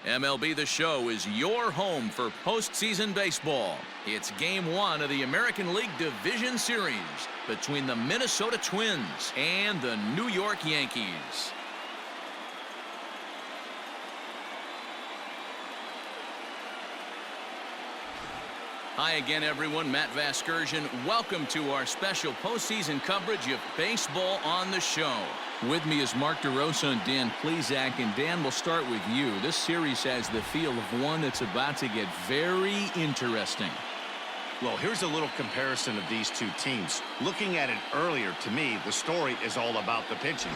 MLB The Show is your home for postseason baseball. It's Game 1 of the American League Division Series between the Minnesota Twins and the New York Yankees. Hi again, everyone. Matt Vasgersian. Welcome to our special postseason coverage of baseball on The Show. With me is Mark DeRosa and Dan Plesac. And Dan, we'll start with you. This series has the feel of one that's about to get very interesting. Well, here's a little comparison of these two teams. Looking at it earlier, to me, the story is all about the pitching.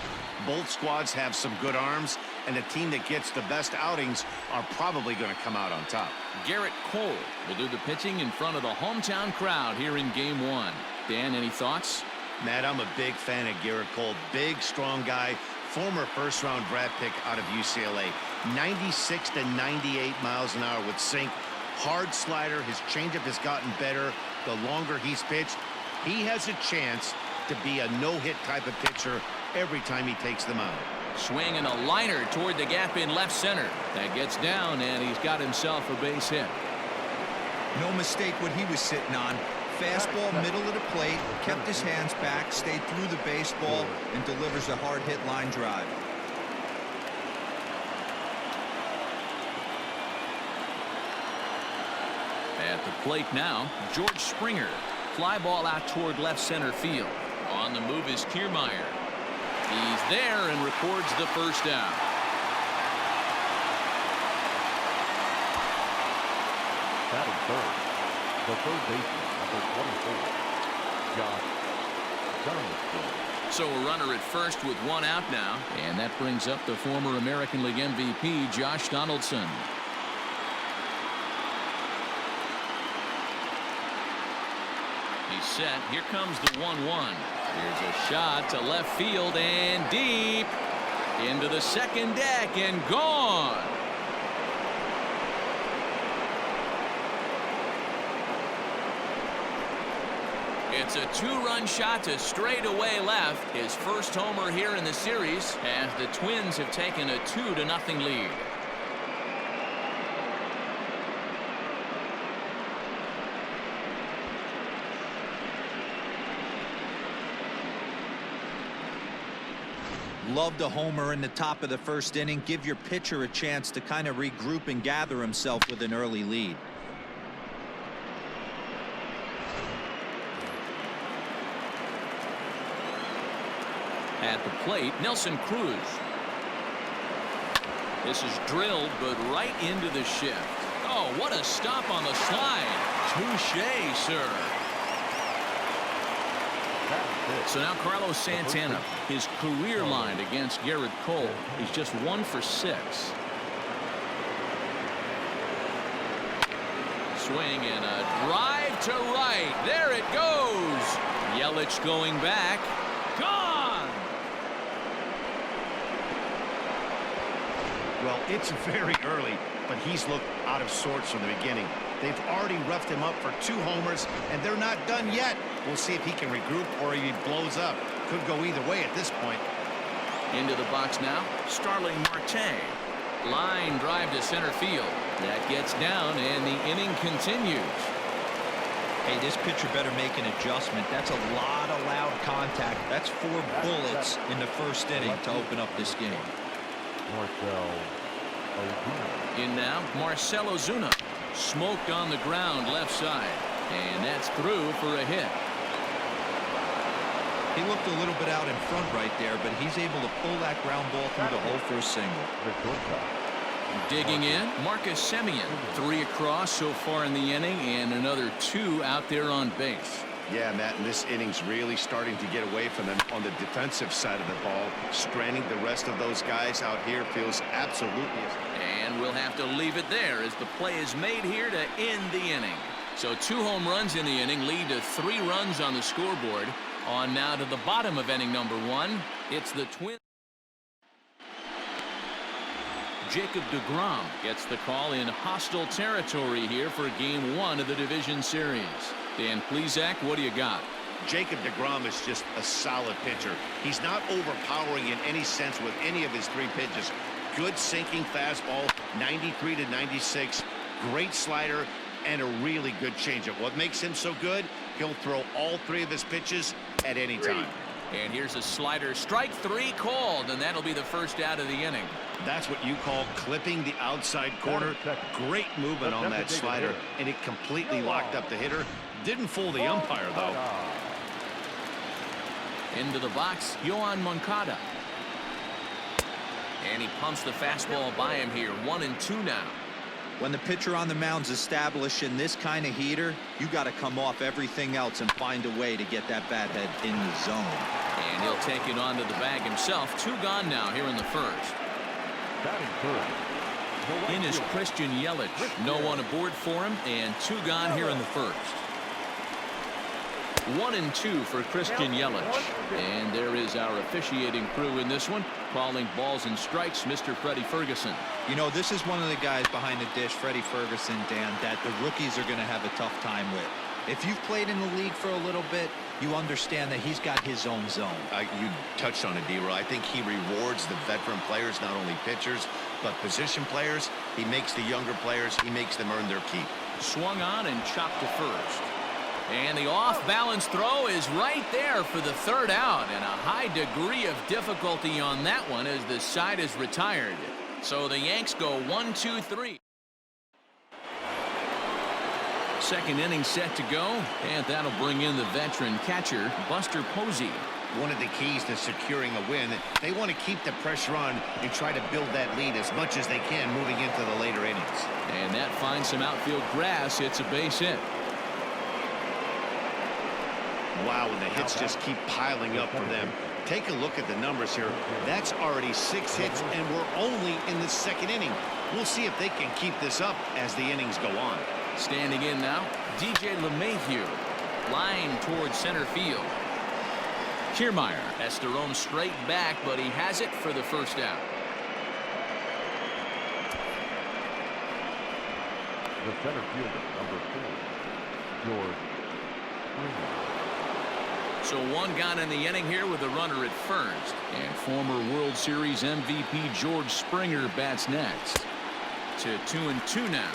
Both squads have some good arms, and the team that gets the best outings are probably going to come out on top. Garrett Cole will do the pitching in front of the hometown crowd here in Game 1. Dan, any thoughts? Matt, I'm a big fan of Garrett Cole. Big, strong guy. Former first-round draft pick out of UCLA. 96 to 98 miles an hour with sink. Hard slider. His changeup has gotten better the longer he's pitched. He has a chance to be a no-hit type of pitcher every time he takes the mound. Swing and a liner toward the gap in left center. That gets down, and he's got himself a base hit. No mistake what he was sitting on. Fastball, middle of the plate, kept his hands back, stayed through the baseball, and delivers a hard hit line drive. At the plate now, George Springer. Fly ball out toward left center field. On the move is Kiermaier. He's there and records the first out. Batting third, the third baseman, number 24, Johnson. So a runner at first with one out now, and that brings up the former American League MVP, Josh Donaldson. He's set. Here comes the 1-1. Here's a shot to left field and deep into the second deck and gone. It's a two-run shot to straightaway left. His first homer here in the series as the Twins have taken a 2-0 lead. Love the homer in the top of the first inning. Give your pitcher a chance to kind of regroup and gather himself with an early lead. At the plate, Nelson Cruz. This is drilled, but right into the shift. Oh, what a stop on the slide. Touché, sir. So now Carlos Santana, his career line against Garrett Cole. He's just 1 for 6. Swing and a drive to right. There it goes. Yelich going back. Gone. Well, it's very early, but he's looked out of sorts from the beginning. They've already roughed him up for 2 homers, and they're not done yet. We'll see if he can regroup or if he blows up. Could go either way at this point. Into the box now, Starling Marte. Line drive to center field. That gets down, and the inning continues. Hey, this pitcher better make an adjustment. That's a lot of loud contact. That's 4 bullets in the first inning to open up this game. In now, Marcell Ozuna. Smoked on the ground left side. And that's through for a hit. He looked a little bit out in front right there, but he's able to pull that ground ball through the hole for a single. Digging in, Marcus Semien. 3 across so far in the inning, and another 2 out there on base. Yeah, Matt, and this inning's really starting to get away from them on the defensive side of the ball. Stranding the rest of those guys out here feels absolutely. And we'll have to leave it there as the play is made here to end the inning. So 2 home runs in the inning lead to 3 runs on the scoreboard. On now to the bottom of inning number 1. It's the Twins. Jacob deGrom gets the call in hostile territory here for Game 1 of the division series. Dan Plesac, what do you got? Jacob deGrom is just a solid pitcher. He's not overpowering in any sense with any of his 3 pitches. good sinking fastball, 93 to 96. Great slider and a really good changeup. What makes him so good? He'll throw all three of his pitches at any time. And here's a slider. Strike three called, and that'll be the first out of the inning. That's what you call clipping the outside corner. Great movement on that slider, and it completely locked up the hitter. Didn't fool the umpire, though. Into the box, Yoan Moncada. And he pumps the fastball by him here. 1-2 now. When the pitcher on the mound's establishing this kind of heater, you got to come off everything else and find a way to get that bat head in the zone. And he'll take it onto the bag himself. 2 gone now here in the first. In is Christian Yelich. No one aboard for him, and 2 gone here in the first. 1-2 for Christian Yelich. And there is our officiating crew in this one, calling balls and strikes, Mr. Freddie Ferguson. You know, this is one of the guys behind the dish, Freddie Ferguson, Dan, that the rookies are going to have a tough time with. If you've played in the league for a little bit, you understand that he's got his own zone. You touched on it, D-Roy. I think he rewards the veteran players, not only pitchers, but position players. He makes the younger players, he makes them earn their keep. Swung on and chopped to first. And the off-balance throw is right there for the third out, and a high degree of difficulty on that one as the side is retired. So the Yanks go 1-2-3. Second inning set to go, and that'll bring in the veteran catcher, Buster Posey. One of the keys to securing a win, they want to keep the pressure on and try to build that lead as much as they can moving into the later innings. And that finds some outfield grass. It's a base hit. Wow, and the hits just keep piling up for them. Take a look at the numbers here. That's already 6 hits, and we're only in the second inning. We'll see if they can keep this up as the innings go on. Standing in now, DJ LeMahieu. Line towards center field. Kiermaier has to roam straight back, but he has it for the first out. The center fielder, number 4, George Springer. So 1 gone in the inning here with a runner at first. And former World Series MVP George Springer bats next. To 2-2 now.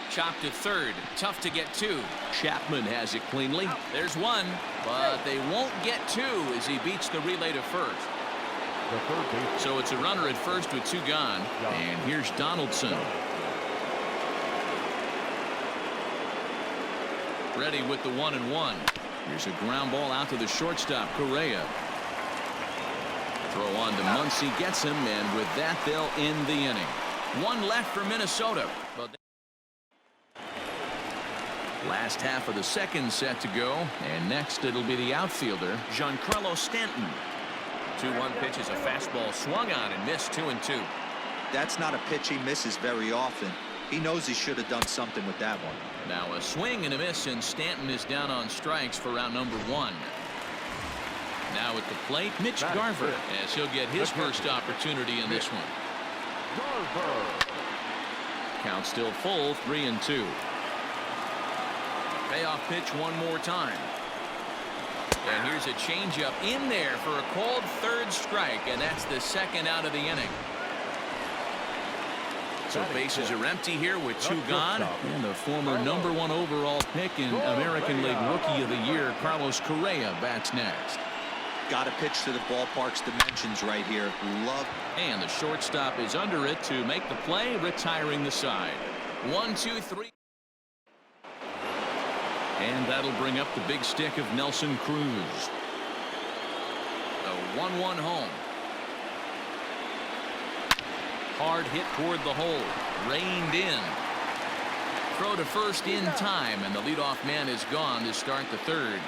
Chopped to third. Tough to get 2. Chapman has it cleanly. There's 1, but they won't get 2 as he beats the relay to first. So it's a runner at first with 2 gone. And here's Donaldson. Ready with the 1-1. Here's a ground ball out to the shortstop, Correa. Throw on to Muncy, gets him, and with that they'll end the inning. 1 left for Minnesota. But last half of the second set to go, and next it'll be the outfielder, Giancarlo Stanton. 2-1 pitch is a fastball swung on and missed. 2-2. That's not a pitch he misses very often. He knows he should have done something with that one. Now a swing and a miss, and Stanton is down on strikes for round number 1. Now at the plate, Mitch Garver, as he'll get his first opportunity in this one. Count still full, 3-2. Payoff pitch one more time. And here's a changeup in there for a called third strike, and that's the second out of the inning. So bases are empty here with 2 gone, and the former number 1 overall pick in American League Rookie of the Year, Carlos Correa, bats next. Got to pitch to the ballpark's dimensions right here. Love. And the shortstop is under it to make the play, retiring the side. 1-2-3. And that'll bring up the big stick of Nelson Cruz. A 1-1 home. Hard hit toward the hole. Reined in. Throw to first in time, and the leadoff man is gone to start the third.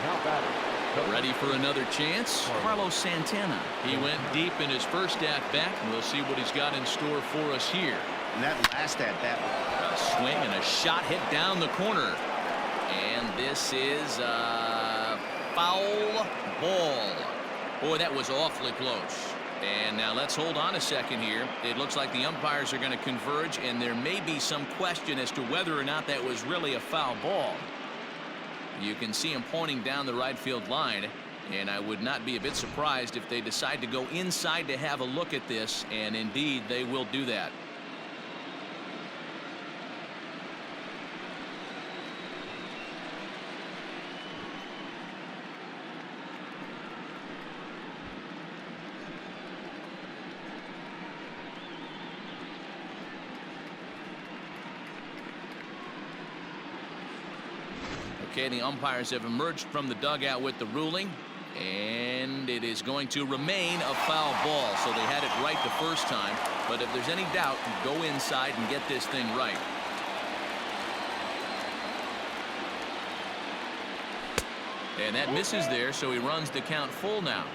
Now batting. Ready for another chance? Carlos Santana. He went deep in his first at-bat. We'll see what he's got in store for us here. And that last at-bat. A swing and a shot hit down the corner. And this is a foul ball. Boy, that was awfully close. And now let's hold on a second here. It looks like the umpires are going to converge, and there may be some question as to whether or not that was really a foul ball. You can see him pointing down the right field line, and I would not be a bit surprised if they decide to go inside to have a look at this, and indeed they will do that. Okay, the umpires have emerged from the dugout with the ruling, and it is going to remain a foul ball. So they had it right the first time, but if there's any doubt, go inside and get this thing right. And that misses there, so he runs the count full now.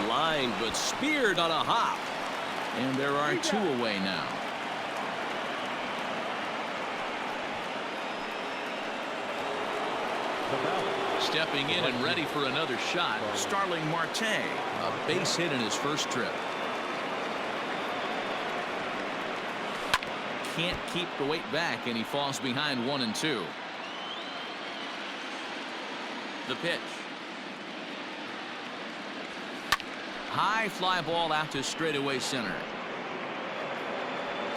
Line, but speared on a hop. And there are two away now. Stepping in and ready for another shot, Starling Marte. A base hit in his first trip. Can't keep the weight back, and he falls behind 1-2. The pitch. High fly ball out to straightaway center.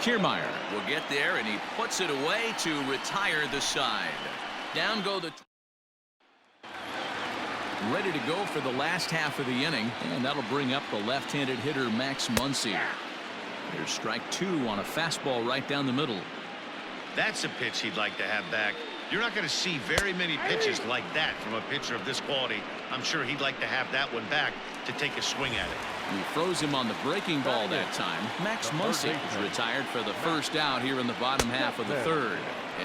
Kiermaier will get there, and he puts it away to retire the side. Down go the... Ready to go for the last half of the inning, and that'll bring up the left-handed hitter Max Muncy. There's strike two on a fastball right down the middle. That's a pitch he'd like to have back. You're not going to see very many pitches like that from a pitcher of this quality. I'm sure he'd like to have that one back to take a swing at it. He froze him on the breaking ball that time. Max Muncy is retired for the first out here in the bottom half of the third.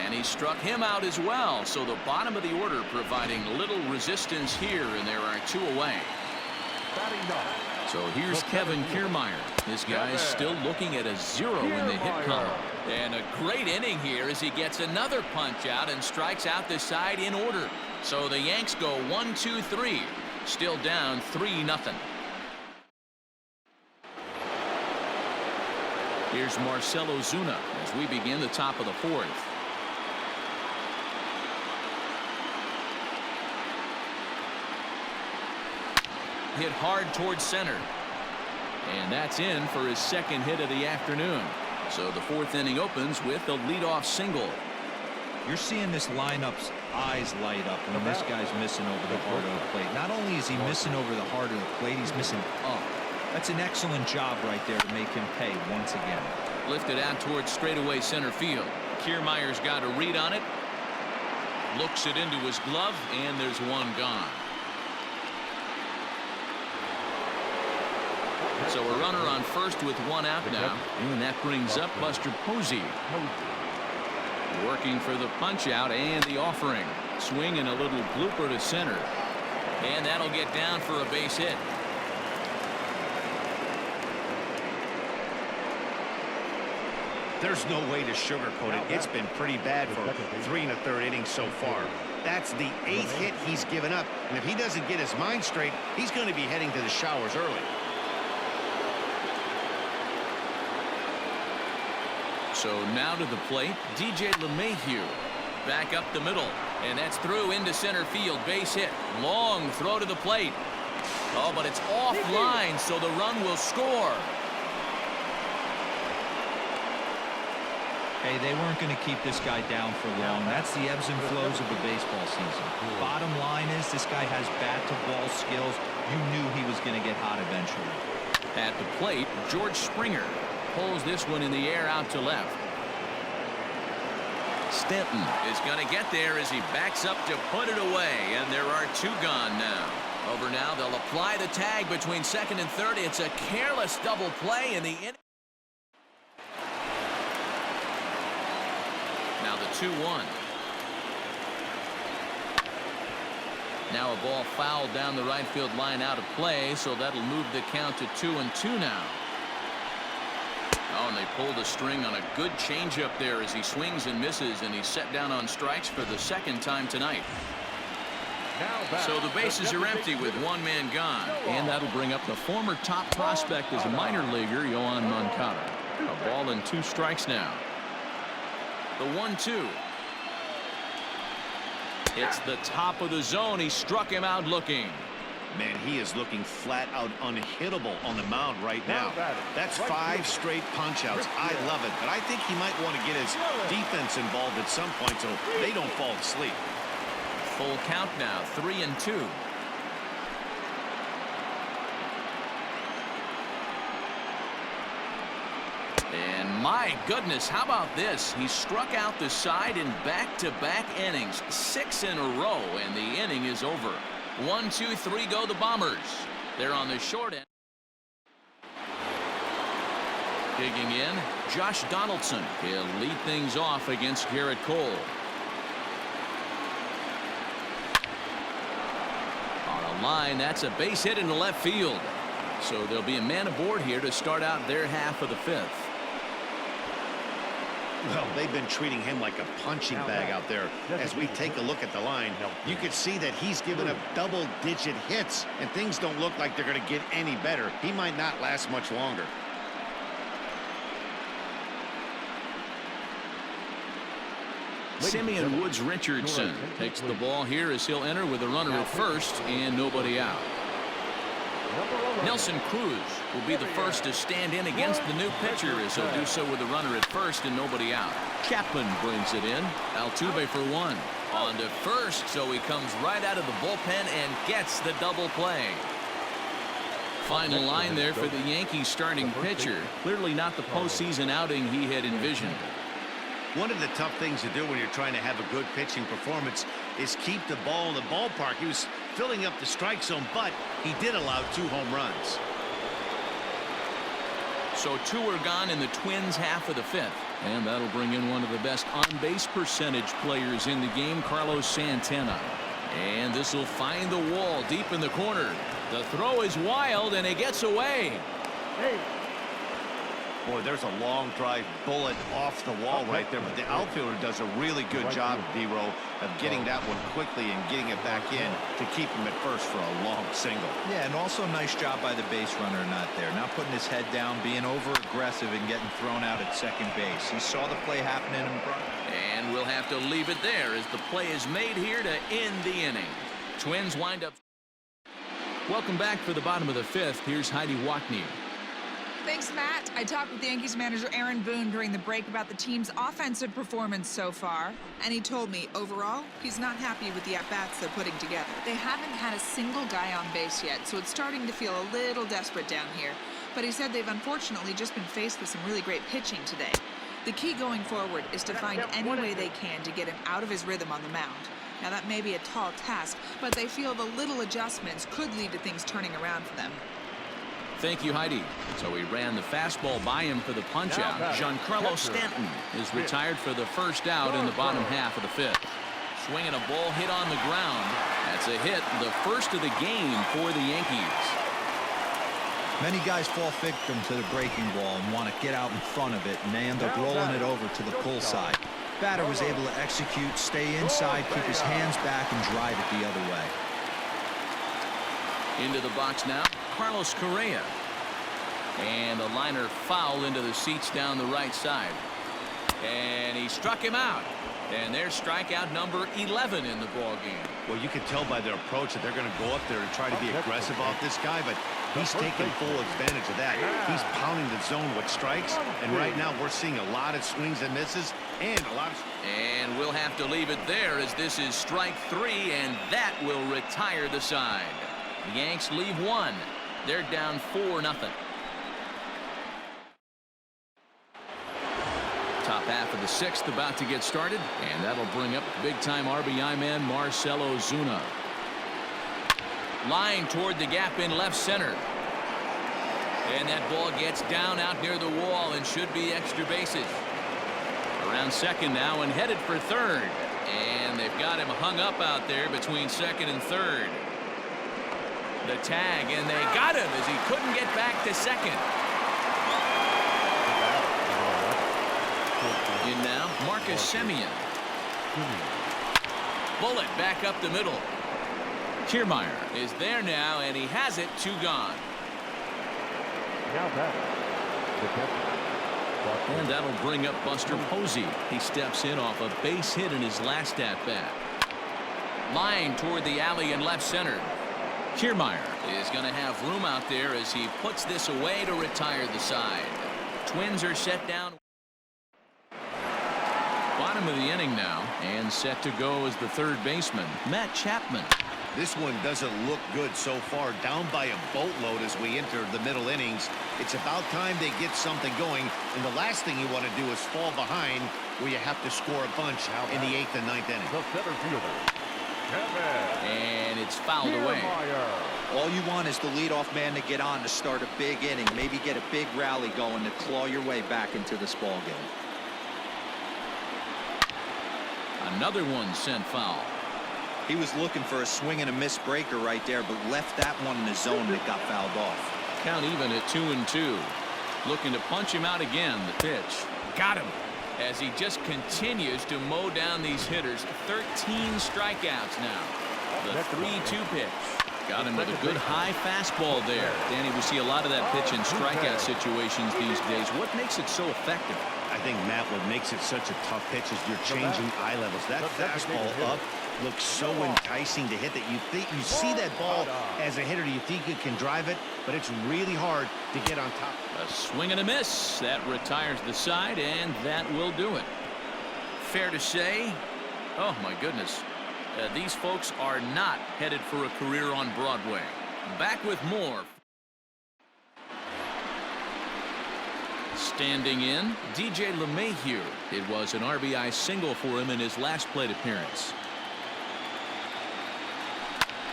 And he struck him out as well. So the bottom of the order providing little resistance here, and there are two away. So here's Kevin Kiermaier. This guy's still looking at a 0 in the hit column. And a great inning here as he gets another punch out and strikes out the side in order. So the Yanks go 1-2-3. Still down 3-0. Here's Marcell Ozuna as we begin the top of the fourth. Hit hard towards center. And that's in for his second hit of the afternoon. So the fourth inning opens with a leadoff single. You're seeing this lineup's eyes light up when this guy's missing over the heart of the plate. Not only is he missing over the heart of the plate, he's missing up. That's an excellent job right there to make him pay once again. Lifted out towards straightaway center field. Kiermaier's got a read on it. Looks it into his glove, and there's one gone. So a runner on first with one out now, and that brings up Buster Posey. Working for the punch out and the offering. Swing and a little blooper to center. And that'll get down for a base hit. There's no way to sugarcoat it. It's been pretty bad for 3 1/3 innings so far. That's the 8th hit he's given up. And if he doesn't get his mind straight, he's going to be heading to the showers early. So now to the plate, DJ LeMahieu. Back up the middle. And that's through into center field. Base hit. Long throw to the plate. Oh, but it's offline, so the run will score. Hey, they weren't going to keep this guy down for long. That's the ebbs and flows of the baseball season. Bottom line is this guy has bat-to-ball skills. You knew he was going to get hot eventually. At the plate, George Springer pulls this one in the air out to left. Stanton is going to get there as he backs up to put it away, and there are two gone now. Over now, they'll apply the tag between second and third. It's a careless double play in the inning. Now the 2-1. Now a ball fouled down the right field line out of play, so that'll move the count to 2-2 now. Oh, and they pulled a string on a good changeup there as he swings and misses, and he's set down on strikes for the second time tonight. So the bases are empty with one man gone. And that'll bring up the former top prospect as a minor leaguer, Yoan Moncada. A ball and 2 strikes now. The 1-2. It's the top of the zone. He struck him out looking. Man, he is looking flat out unhittable on the mound right now. That's 5 straight punch-outs. I love it, but I think he might want to get his defense involved at some point so they don't fall asleep. Full count now, 3-2. And my goodness, how about this? He struck out the side in back-to-back innings, 6 in a row, and the inning is over. 1, 2, 3 go the Bombers. They're on the short end. Digging in, Josh Donaldson. He'll lead things off against Garrett Cole. On a line, that's a base hit into left field. So there'll be a man aboard here to start out their half of the 5th. Well, they've been treating him like a punching bag out there. As we take a look at the line, you can see that he's given up double-digit hits, and things don't look like they're going to get any better. He might not last much longer. Simeon Woods Richardson takes the ball here as he'll enter with a runner at first and nobody out. Nelson Cruz will be the first to stand in against the new pitcher as he'll do so with a runner at first and nobody out. Chapman brings it in. Altuve for 1. On to first, so he comes right out of the bullpen and gets the double play. Final line there for the Yankees starting pitcher. Clearly not the postseason outing he had envisioned. One of the tough things to do when you're trying to have a good pitching performance is keep the ball in the ballpark. He was filling up the strike zone, but he did allow 2 home runs. So 2 are gone in the Twins' half of the 5th. And that'll bring in one of the best on-base percentage players in the game, Carlos Santana. And this will find the wall deep in the corner. The throw is wild, and it gets away. Boy, there's a long drive bullet off the wall right there, but the outfielder does a really good job, D-Row, of getting that one quickly and getting it back in to keep him at first for a long single. Yeah, and also a nice job by the base runner not there. Not putting his head down, being over-aggressive and getting thrown out at second base. He saw the play happening in front. And we'll have to leave it there as the play is made here to end the inning. Twins wind up. Welcome back for the bottom of the 5th. Here's Heidi Wackney. Thanks, Matt. I talked with Yankees manager Aaron Boone during the break about the team's offensive performance so far, and he told me, overall, he's not happy with the at-bats they're putting together. They haven't had a single guy on base yet, so it's starting to feel a little desperate down here. But he said they've unfortunately just been faced with some really great pitching today. The key going forward is to find any way they can to get him out of his rhythm on the mound. Now, that may be a tall task, but they feel the little adjustments could lead to things turning around for them. Thank you, Heidi. So he ran the fastball by him for the punch-out. Giancarlo Stanton Is retired for the first out in the bottom half of the 5th. swinging a ball hit on the ground. That's a hit, the first of the game for the Yankees. Many guys fall victim to the breaking ball and want to get out in front of it, and they end up rolling it over to the pull side. Batter was able to execute, stay inside, keep his hands back, and drive it the other way. Into the box now, Carlos Correa. And a liner foul into the seats down the right side. And he struck him out. And there's strikeout number 11 in the ball game. Well, you can tell by their approach that they're going to go up there and try to be aggressive off this guy, but he's taking full advantage of that. He's pounding the zone with strikes, and right now we're seeing a lot of swings and misses and a lot of... And we'll have to leave it there as this is strike 3, and that will retire the side. The Yanks leave one. They're down 4-0. Top half of the 6th about to get started, and that'll bring up big-time RBI man Marcell Ozuna. Line toward the gap in left center. And that ball gets down out near the wall and should be extra bases. Around second now and headed for third. And they've got him hung up out there between second and third. The tag, and they got him as he couldn't get back to second. In now, Marcus Semien. Bullet back up the middle. Kiermaier is there now, and he has it. 2 gone. Now batting, the catcher. And that'll bring up Buster Posey. He steps in off a base hit in his last at-bat. Line toward the alley in left center. Kiermaier Is going to have room out there as he puts this away to retire the side. Twins are set down. bottom of the inning now, and set to go as the third baseman, Matt Chapman. This one doesn't look good so far. Down by a boatload as we enter the middle innings. It's about time they get something going, and the last thing you want to do is fall behind where you have to score a bunch in the 8th and 9th inning. The center fielder, Kevin. And it's fouled away. All you want is the leadoff man to get on to start a big inning, maybe get a big rally going to claw your way back into this ball game. Another one sent foul. He was looking for a swing and a miss breaker right there, but left that one in the zone that got fouled off. Count even at 2-2. Looking to punch him out again. The pitch. Got him. As he just continues to mow down these hitters. 13 strikeouts now. The 3-2 pitch. Got him with a good high fastball there. Danny, we see a lot of that pitch in strikeout situations these days. What makes it so effective? I think, Matt, what makes it such a tough pitch is you're changing eye levels. That fastball up looks so enticing to hit that you see that ball as a hitter, you think you can drive it, but it's really hard to get on top. A swing and a miss. That retires the side, and that will do it. Fair to say, oh my goodness, these folks are not headed for a career on Broadway. Back with more. Standing in, DJ LeMahieu. It was an RBI single for him in his last plate appearance.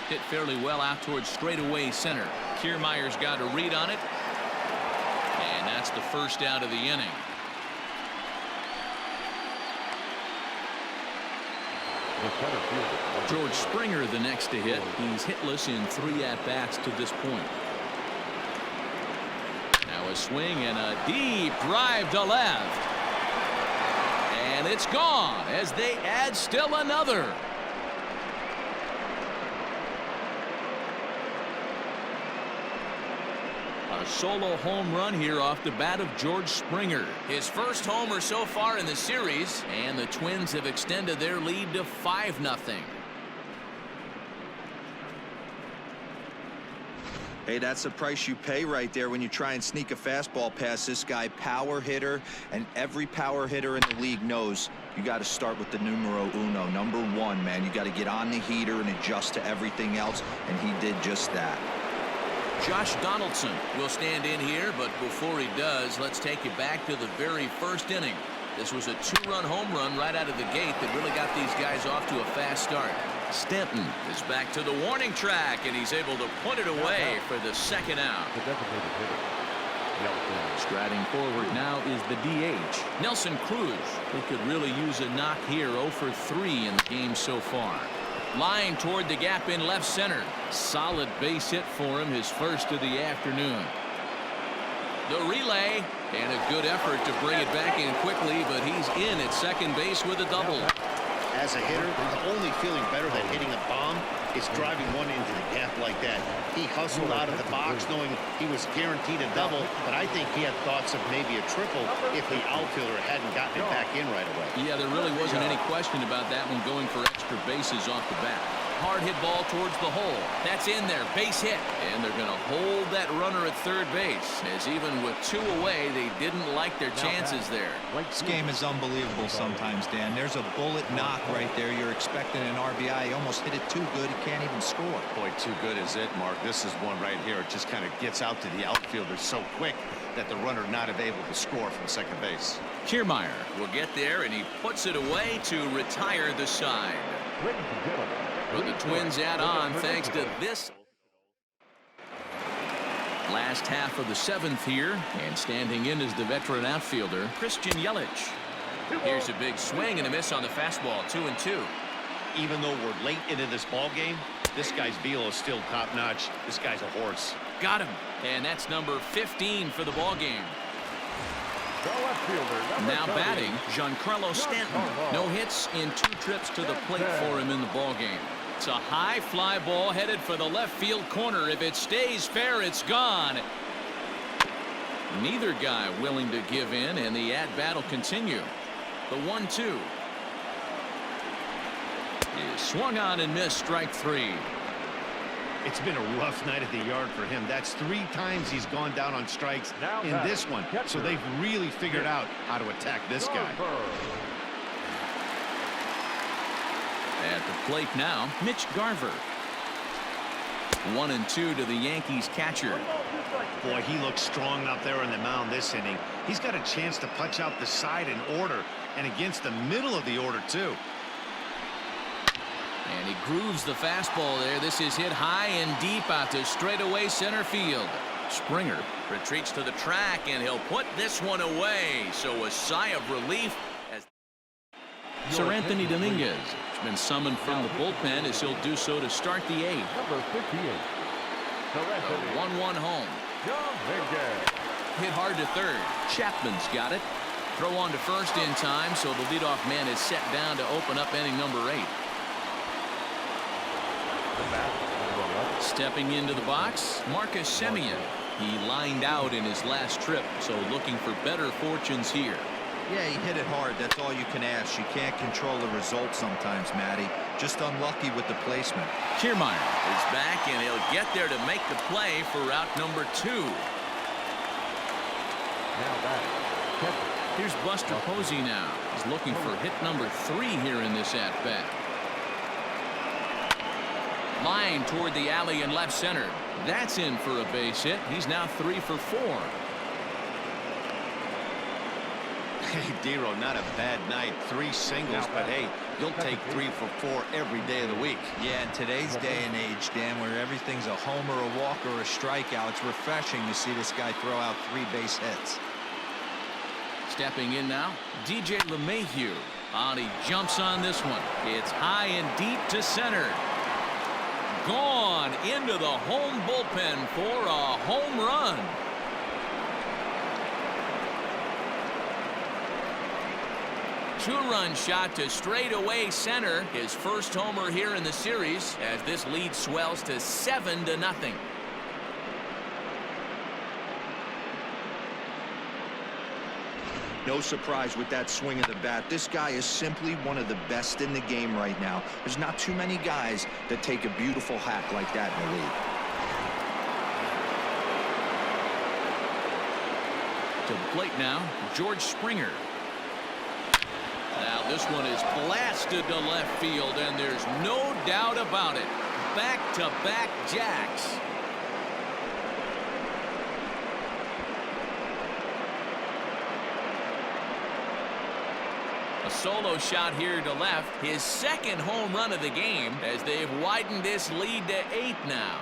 Hit fairly well out towards straightaway center. Kiermaier's got a read on it. And that's the first out of the inning. George Springer the next to hit. He's hitless in 3 at-bats to this point. Now a swing and a deep drive to left. And it's gone as they add still another. A solo home run here off the bat of George Springer. His first homer so far in the series, and the Twins have extended their lead to 5-0. Hey, that's the price you pay right there when you try and sneak a fastball past this guy. Power hitter, and every power hitter in the league knows you got to start with the numero uno, number 1, man. You got to get on the heater and adjust to everything else, and he did just that. Josh Donaldson will stand in here, but before he does, let's take it back to the very first inning. This was a 2-run home run right out of the gate that really got these guys off to a fast start. Stanton is back to the warning track, and he's able to put it away for the second out. Striding forward now is the DH. Nelson Cruz. He could really use a knock here. 0 for 3 in the game so far. Line toward the gap in left center. Solid base hit for him, his first of the afternoon. The relay, and a good effort to bring it back in quickly, but he's in at second base with a double. As a hitter, the only feeling better than hitting a bomb is driving one into the gap like that. He hustled out of the box knowing he was guaranteed a double, but I think he had thoughts of maybe a triple if the outfielder hadn't gotten it back in right away. Yeah, there really wasn't any question about that one, going for extra bases off the bat. Hard hit ball towards the hole. That's in there. Base hit. And they're going to hold that runner at third base, as even with 2 away, they didn't like their chances there. This game is unbelievable sometimes, Dan. There's a bullet knock right there. You're expecting an RBI. He almost hit it too good. He can't even score. Boy, too good is it, Mark. This is one right here. It just kind of gets out to the outfielder so quick that the runner not able to score from second base. Kiermaier will get there, and he puts it away to retire the side. Ladies and gentlemen, but the Twins add on thanks to this. Last half of the 7th here, and standing in is the veteran outfielder, Christian Yelich. Here's a big swing and a miss on the fastball. 2-2. Even though we're late into this ball game, this guy's velo is still top-notch. This guy's a horse. Got him. And that's number 15 for the ball game. The left fielder, number Now 30. batting, Giancarlo Stanton. No hits in 2 trips to the plate for him in the ballgame. It's a high fly ball headed for the left field corner. If it stays fair, it's gone. Neither guy willing to give in, and the at-bat will continue. The 1-2. Is swung on and missed, strike 3. It's been a rough night at the yard for him. That's 3 times he's gone down on strikes Now in batting, this one. catcher. So they've really figured out how to attack this guy. At the plate now, Mitch Garver. 1-2 to the Yankees catcher. Boy, he looks strong out there on the mound this inning. He's got a chance to punch out the side in order, and against the middle of the order, too. And he grooves the fastball there. This is hit high and deep out to straightaway center field. Springer retreats to the track, and he'll put this one away. So a sigh of relief as Sir Anthony Dominguez has been summoned from the bullpen, as he'll do so to start the 8th. Number 58. A 1-1 home. Hit hard to third. Chapman's got it. Throw on to first in time, so the leadoff man is set down to open up inning number 8. Stepping into the box, Marcus Semien. He lined out in his last trip, so looking for better fortunes here. Yeah, he hit it hard. That's all you can ask. You can't control the result sometimes, Matty. Just unlucky with the placement. Kiermaier is back, and he'll get there to make the play for route number 2. Now batting, catcher. Here's Buster Posey now. He's looking for hit number 3 here in this at-bat. Line toward the alley in left center. That's in for a base hit. He's now 3 for 4. Hey, Dero, not a bad night. 3 singles, but hey, you'll take 3 for 4 every day of the week. Yeah, in today's day and age, Dan, where everything's a homer, a walk, or a strikeout, it's refreshing to see this guy throw out 3 base hits. Stepping in now, DJ LeMahieu. And he jumps on this one. It's high and deep to center. Gone into the home bullpen for a home run. Two-run shot to straightaway center. His first homer here in the series, as this lead swells to 7-0. No surprise with that swing of the bat. This guy is simply one of the best in the game right now. There's not too many guys that take a beautiful hack like that in the league. To the plate now, George Springer. Now this one is blasted to left field, and there's no doubt about it. Back-to-back jacks. A solo shot here to left, his second home run of the game, as they've widened this lead to 8 now.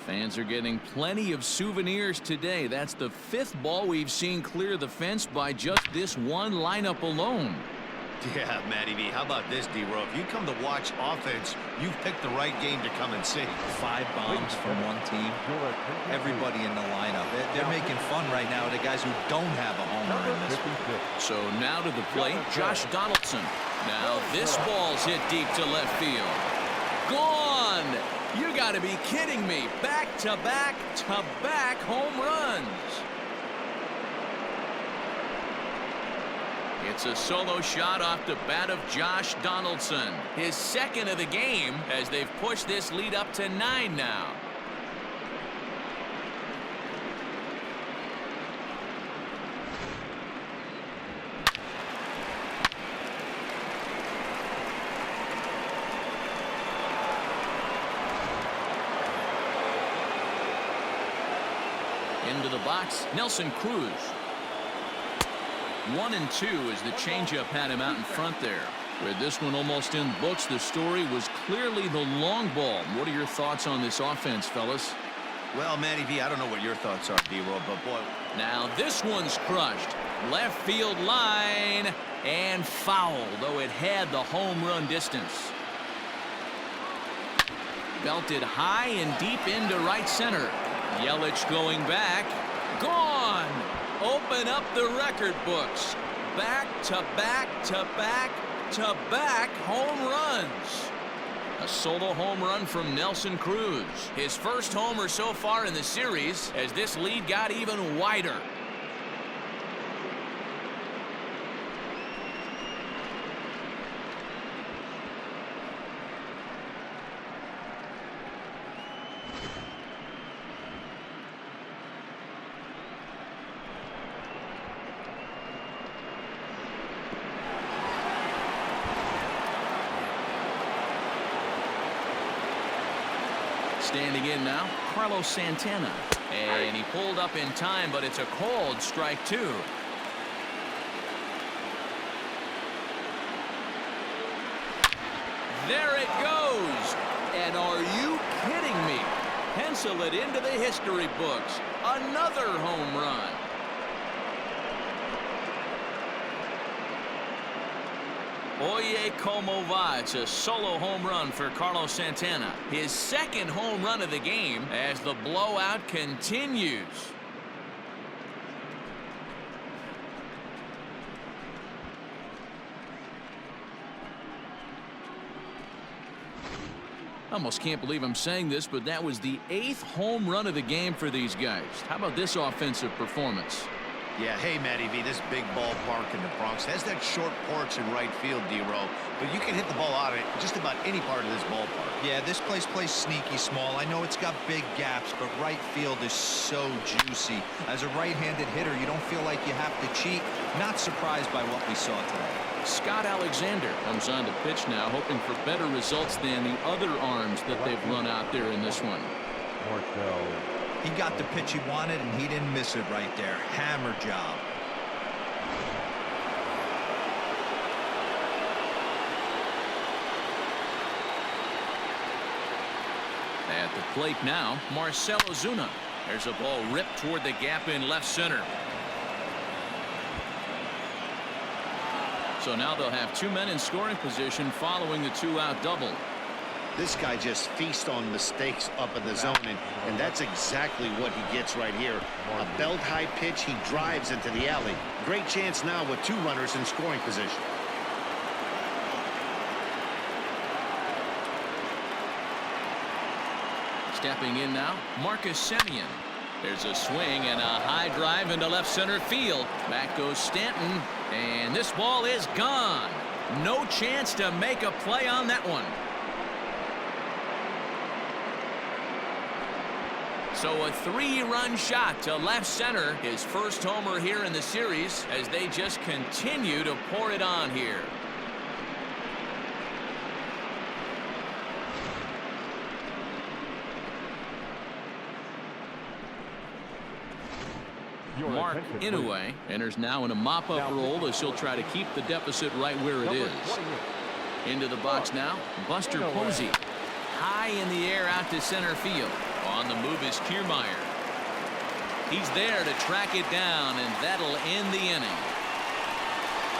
Fans are getting plenty of souvenirs today. That's the 5th ball we've seen clear the fence by just this one lineup alone. Yeah, Matty V, how about this, D-Row? If you come to watch offense, you've picked the right game to come and see. 5 bombs from one team. Everybody in the lineup. They're making fun right now of the guys who don't have a homer in this one. So now to the plate, Josh Donaldson. Now this ball's hit deep to left field. Gone! You got to be kidding me. Back-to-back-to-back home runs. It's a solo shot off the bat of Josh Donaldson. His second of the game, as they've pushed this lead up to 9 now. Into the box, Nelson Cruz. 1-2 as the changeup had him out in front there. With this one almost in books, the story was clearly the long ball. What are your thoughts on this offense, fellas? Well, Matty V, I don't know what your thoughts are, D-Row, but boy. Now this one's crushed. Left field line and foul, though it had the home run distance. Belted high and deep into right center. Yelich going back. Gone. Open up the record books. Back to back to back to back home runs. A solo home run from Nelson Cruz. His first homer so far in the series as this lead got even wider. Standing in now, Carlos Santana. And he pulled up in time, but it's a cold strike two. There it goes. And are you kidding me? Pencil it into the history books. Another home run. Oye como va. It's a solo home run for Carlos Santana. His second home run of the game as the blowout continues. I almost can't believe I'm saying this, but that was the 8th home run of the game for these guys. How about this offensive performance? Yeah, hey, Matty V, this big ballpark in the Bronx has that short porch in right field, D-Row, but you can hit the ball out of it just about any part of this ballpark. Yeah, this place plays sneaky small. I know it's got big gaps, but right field is so juicy. As a right-handed hitter, you don't feel like you have to cheat. Not surprised by what we saw today. Scott Alexander comes on to pitch now, hoping for better results than the other arms that they've run out there in this one. He got the pitch he wanted, and he didn't miss it right there. Hammer job. At the plate now, Marcell Ozuna. There's a ball ripped toward the gap in left center. So now they'll have 2 men in scoring position following the 2-out double. This guy just feasts on mistakes up in the zone, and that's exactly what he gets right here. A belt-high pitch, he drives into the alley. Great chance now with 2 runners in scoring position. Stepping in now, Marcus Semien. There's a swing and a high drive into left center field. Back goes Stanton, and this ball is gone. No chance to make a play on that one. So a 3-run shot to left center. His first homer here in the series as they just continue to pour it on here. Mark Inoue enters now in a mop-up role as he'll try to keep the deficit right where it is. Into the box now, Buster Posey. High in the air out to center field. On the move is Kiermaier. He's there to track it down, and that'll end the inning.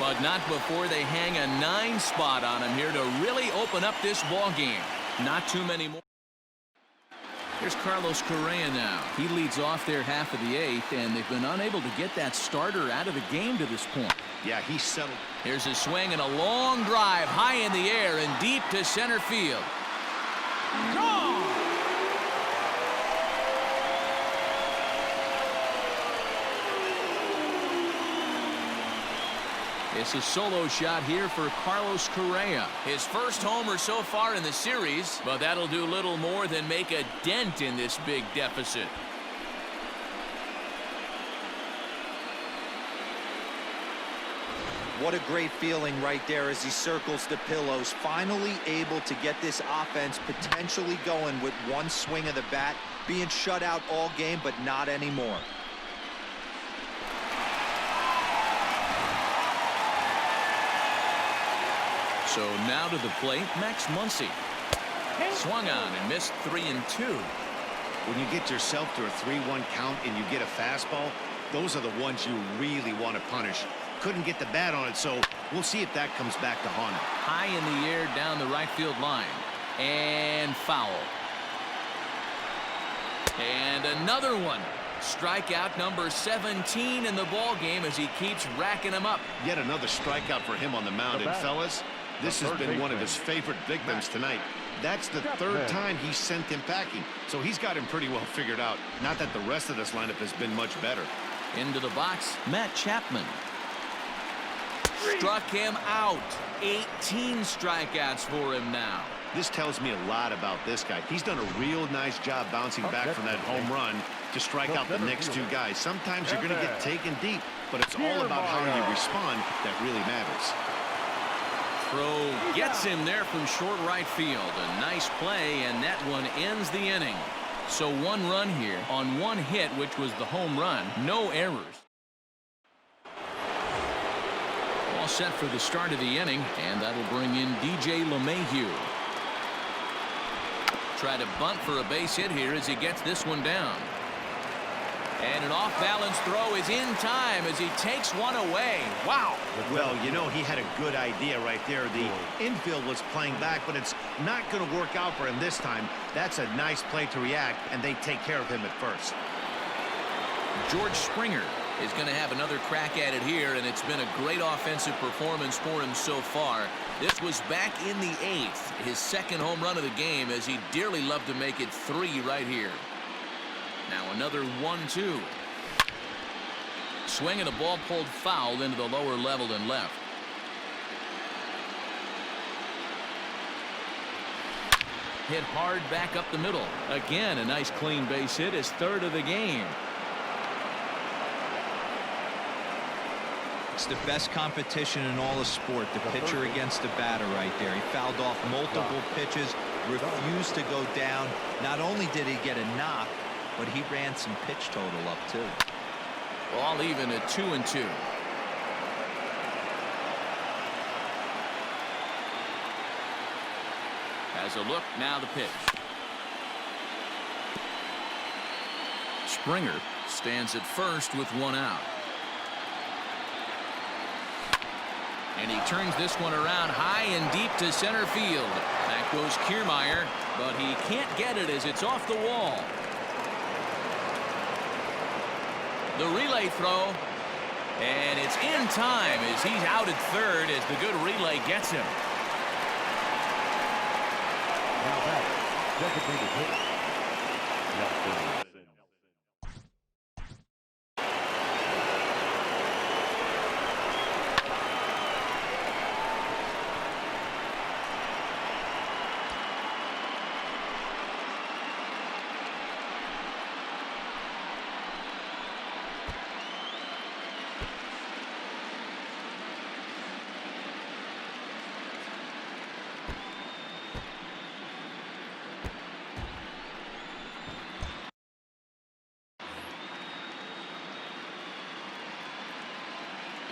But not before they hang a 9 spot on him here to really open up this ball game. Not too many more. Here's Carlos Correa now. He leads off their half of the 8th, and they've been unable to get that starter out of the game to this point. Yeah, he's settled. Here's a swing and a long drive high in the air and deep to center field. Gone! It's a solo shot here for Carlos Correa. His first homer so far in the series, but that'll do little more than make a dent in this big deficit. What a great feeling right there as he circles the pillows. Finally able to get this offense potentially going with one swing of the bat. Being shut out all game, but not anymore. So now to the plate, Max Muncy. Swung on and missed 3-2. When you get yourself to a 3-1 count and you get a fastball, those are the ones you really want to punish. Couldn't get the bat on it, so we'll see if that comes back to haunt him. High in the air down the right field line. And foul. And another one. Strikeout number 17 in the ball game as he keeps racking them up. Yet another strikeout for him on the mound. And fellas, this has been one of his favorite victims tonight. That's the third time he sent him packing. So he's got him pretty well figured out. Not that the rest of this lineup has been much better. Into the box, Matt Chapman. Struck him out. 18 strikeouts for him now. This tells me a lot about this guy. He's done a real nice job bouncing back from that home run to strike out the next two guys. Sometimes you're going to get taken deep, but it's all about how you respond that really matters. Throw gets him there from short right field. A nice play, and that one ends the inning. So one run here on one hit, which was the home run. No errors. All set for the start of the inning, and that'll bring in DJ LeMahieu. Try to bunt for a base hit here as he gets this one down. And an off-balance throw is in time as he takes one away. Wow. Well, you know, he had a good idea right there. The infield was playing back, but it's not going to work out for him this time. That's a nice play to react, and they take care of him at first. George Springer is going to have another crack at it here, and it's been a great offensive performance for him so far. This was back in the 8th, his second home run of the game, as he dearly loved to make it 3 right here. Now another 1-2. Swing and a ball pulled foul into the lower level and left. Hit hard back up the middle. Again, a nice clean base hit, his third of the game. It's the best competition in all of sport, the pitcher against the batter right there. He fouled off multiple pitches, refused to go down. Not only did he get a knock, but he ran some pitch total up too. All even at 2-2. Has a look, now the pitch. Springer stands at first with one out. And he turns this one around high and deep to center field. Back goes Kiermaier, but he can't get it as it's off the wall. The relay throw, and it's in time as he's out at third as the good relay gets him. Now back, designated hitter.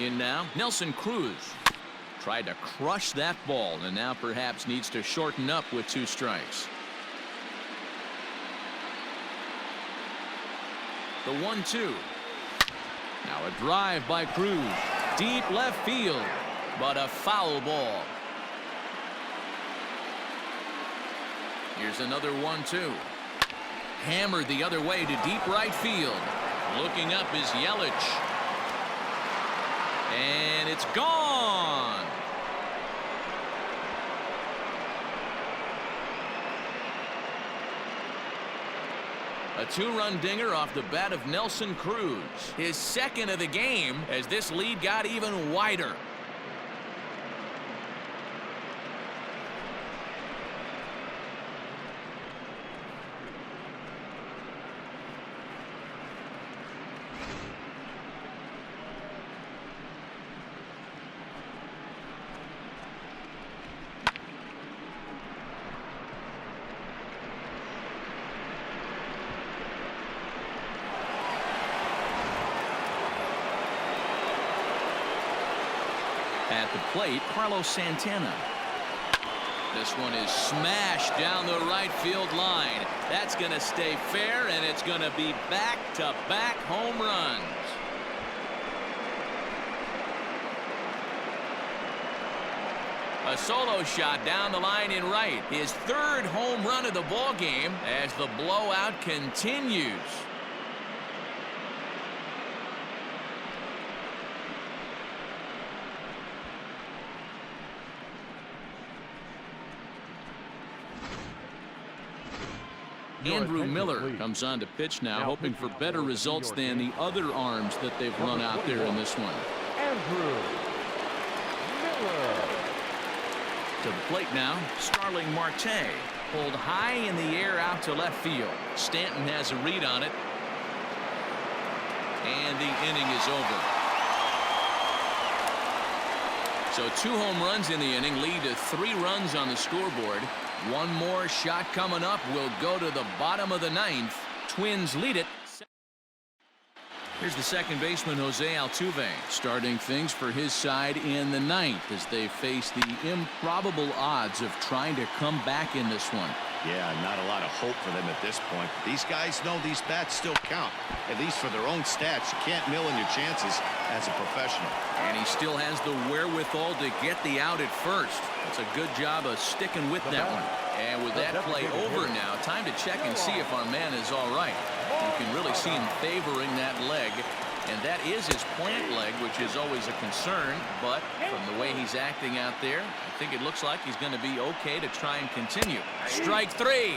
In now, Nelson Cruz tried to crush that ball and now perhaps needs to shorten up with 2 strikes. The 1-2. Now a drive by Cruz. Deep left field, but a foul ball. Here's another 1-2. Hammered the other way to deep right field. Looking up is Yelich. And it's gone. A 2-run dinger off the bat of Nelson Cruz. His second of the game as this lead got even wider. At the plate, Carlos Santana. This one is smashed down the right field line. That's going to stay fair, and it's going to be back-to-back home runs. A solo shot down the line in right. His third home run of the ball game as the blowout continues. Andrew Miller comes on to pitch now, hoping for better results than the other arms that they've run out there in this one. Andrew Miller. To the plate now, Starling Marte. Pulled high in the air out to left field. Stanton has a read on it. And the inning is over. So 2 home runs in the inning lead to 3 runs on the scoreboard. One more shot coming up will go to the bottom of the 9th. Twins lead it. Here's the second baseman, Jose Altuve, starting things for his side in the 9th as they face the improbable odds of trying to come back in this one. Yeah, not a lot of hope for them at this point. These guys know these bats still count, at least for their own stats. You can't mill in your chances as a professional. And he still has the wherewithal to get the out at first. It's a good job of sticking with that one. And with that play over now, time to check and see if our man is all right. You can really see him favoring that leg. And that is his plant leg, which is always a concern. But from the way he's acting out there, I think it looks like he's going to be okay to try and continue. Strike 3.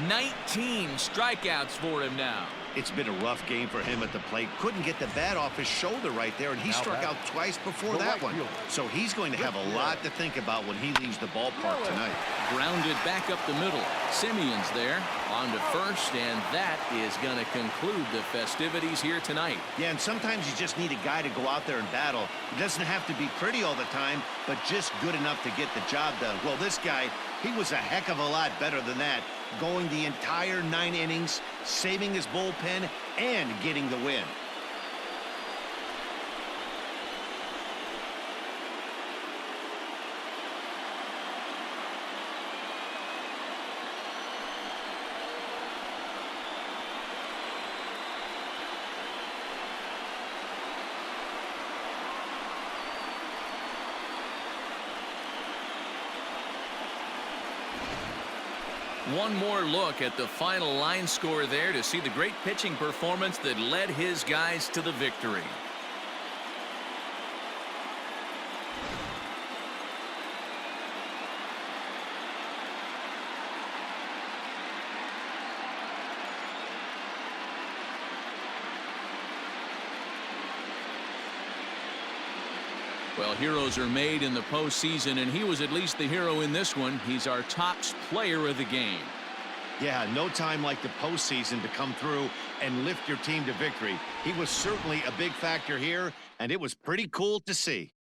19 strikeouts for him now. It's been a rough game for him at the plate. Couldn't get the bat off his shoulder right there, and he struck out twice before that one. So he's going to have a lot to think about when he leaves the ballpark tonight. Grounded back up the middle. Simeon's there on to first, and that is going to conclude the festivities here tonight. Yeah, and sometimes you just need a guy to go out there and battle. It doesn't have to be pretty all the time, but just good enough to get the job done. Well, this guy, he was a heck of a lot better than that, going the entire 9 innings, saving his bullpen, and getting the win. One more look at the final line score there to see the great pitching performance that led his guys to the victory. Well, heroes are made in the postseason, and he was at least the hero in this one. He's our top player of the game. Yeah, no time like the postseason to come through and lift your team to victory. He was certainly a big factor here, and it was pretty cool to see.